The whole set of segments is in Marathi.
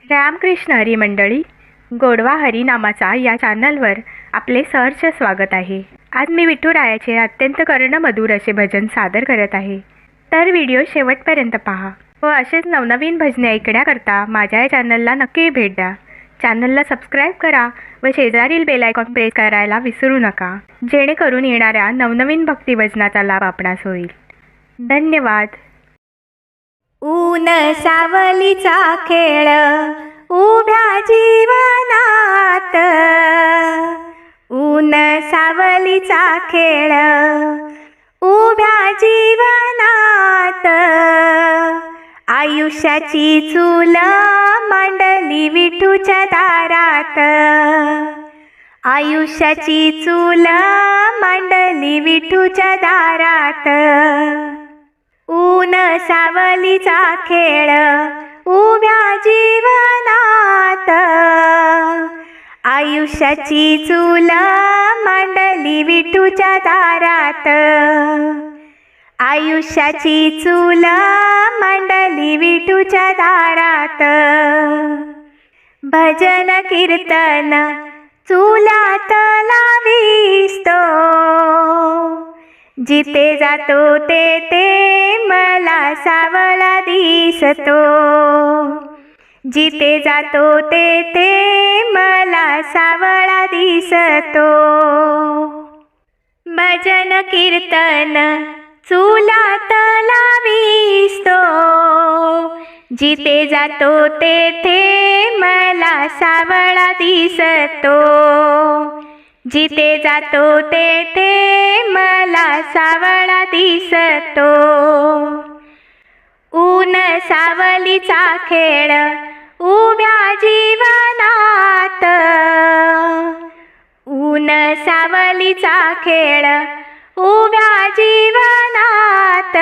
रामकृष्ण हरी मंडळी, गोडवा हरी नामाचा या चॅनलवर आपले सहर्ष स्वागत आहे। आज मी विठुरायाचे अत्यंत कर्णमधुर असे भजन सादर करत आहे, तर व्हिडिओ शेवटपर्यंत पहा व असेच नवनवीन भजने ऐकण्याकरता माझ्या या चॅनलला नक्की भेट द्या। चॅनलला सबस्क्राईब करा व शेजारील बेल आयकॉन प्रेस करायला विसरू नका, जेणेकरून येणाऱ्या नवनवीन भक्ती भजनाचा लाभ आपणास होईल। धन्यवाद। ऊन सावलीचा खेळ उभ्या जीवनात, ऊन सावलीचा खेळ उभ्या जीवनात, आयुष्याची चूल मांडली विठूच्या दारात, आयुष्याची चूल मांडली विठूच्या दारात। ऊन सावलीचा खेळ उभ्या जीवनात, आयुष्याची चूल मांडली विठूच्या दारात, आयुष्याची चूल मांडली विठूच्या दारात। भजन कीर्तन चुलात लाविस्तो, जिथे जातो ते मला सावळा दिसतो, जिथे जातो ते मला सावळा दिसतो। भजन कीर्तन चुलात लाविस्तो, जिथे जातो ते मला सावळा दिसतो, जिथे जातो ते मला सावळा दिसतो। ऊन सावलीचा खेळ उभ्या जीवनात, ऊन सावलीचा खेळ उभ्या जीवनात,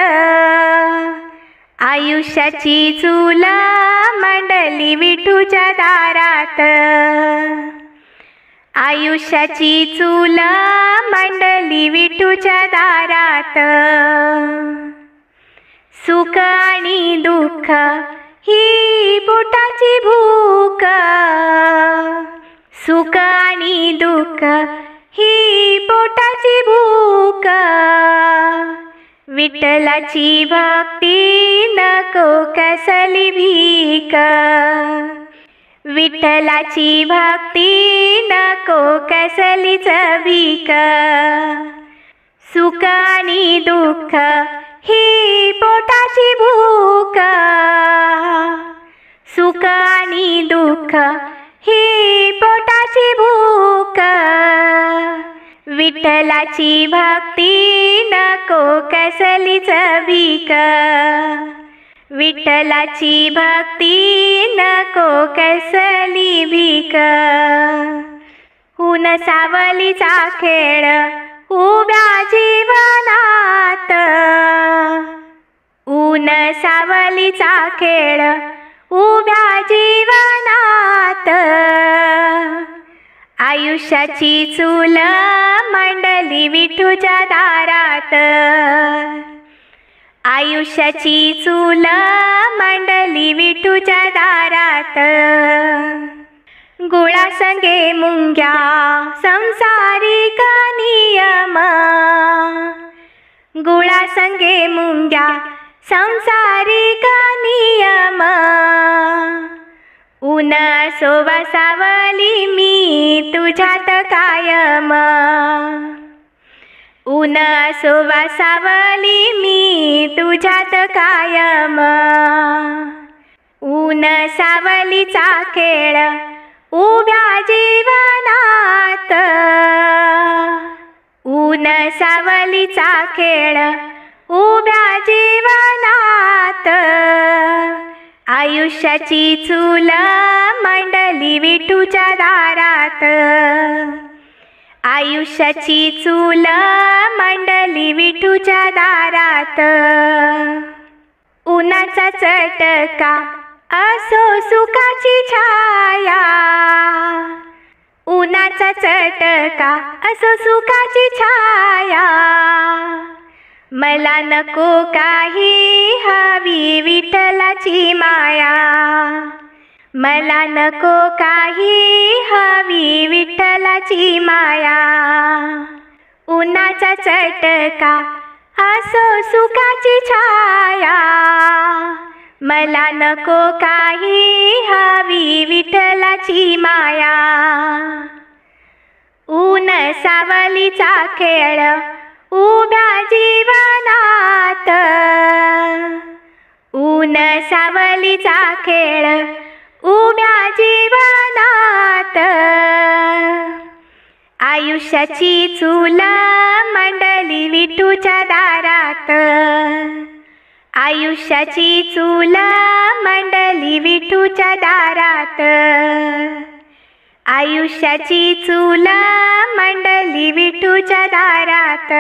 आयुष्याची चूल मांडली विठूच्या दारात, आयुष्याची चूल मांडली विठूच्या दारात। सुख आणि दुःख ही पोटाची भूक, सुख आणि दुःख ही पोटाची भूक, विठ्ठलाची भक्ती नको कसली भीक, विठ्ठलाची भक्ती नको कसलीच भीक। सुख आणि दुःख ही पोटाची भूक, सुख आणि दुःख ही पोटाची भूक, विठ्ठलाची भक्ती नको कसलीच भीक, विठ्ठलाची भक्ती नको कसली भीक। ऊन सावलीचा खेळ उभ्या जीवनात, ऊन सावलीचा खेळ उभ्या जीवनात, आयुष्याची चूल मांडली विठूच्या दारात, आयुष्याची चूल मांडली विठूच्या दारात। गुळासंगे मुंग्या संसारिक नियम, गुळासंगे मुंग्या संसारिक नियम, ऊन सोवा सावली मी तुझ्यात कायम, ऊन सोवा सावली मी तुझ्यात कायम। ऊन सावलीचा खेळ उभ्या जीवनात, ऊन सावलीचा खेळ उभ्या जीवनात, आयुष्याची चूल मांडली विठूच्या दारात, आयुष्याची चूल मांडली विठूच्या दारात। उन्हाचा चटका असो सुखाची छाया, उन्हाचा चटका असो सुखाची छाया, मला नको काही हवी विठ्ठलाची माया, मला नको काही हवी विठ्ठलाची माया. उन्हाचा चटका असो सुखाची छाया. मला नको काही हवी विठ्ठलाची माया. ऊन सावलीचा खेळ उभ्या जीवनात. ऊन सावलीचा खेळ उभ्या जीवनात. आयुष्याची चूल मंडली विठूच्या दारात. आयुष्याची चूल मंडली विठूच्या दारात. आयुष्याची चूल मंडली विठूच्या दारात.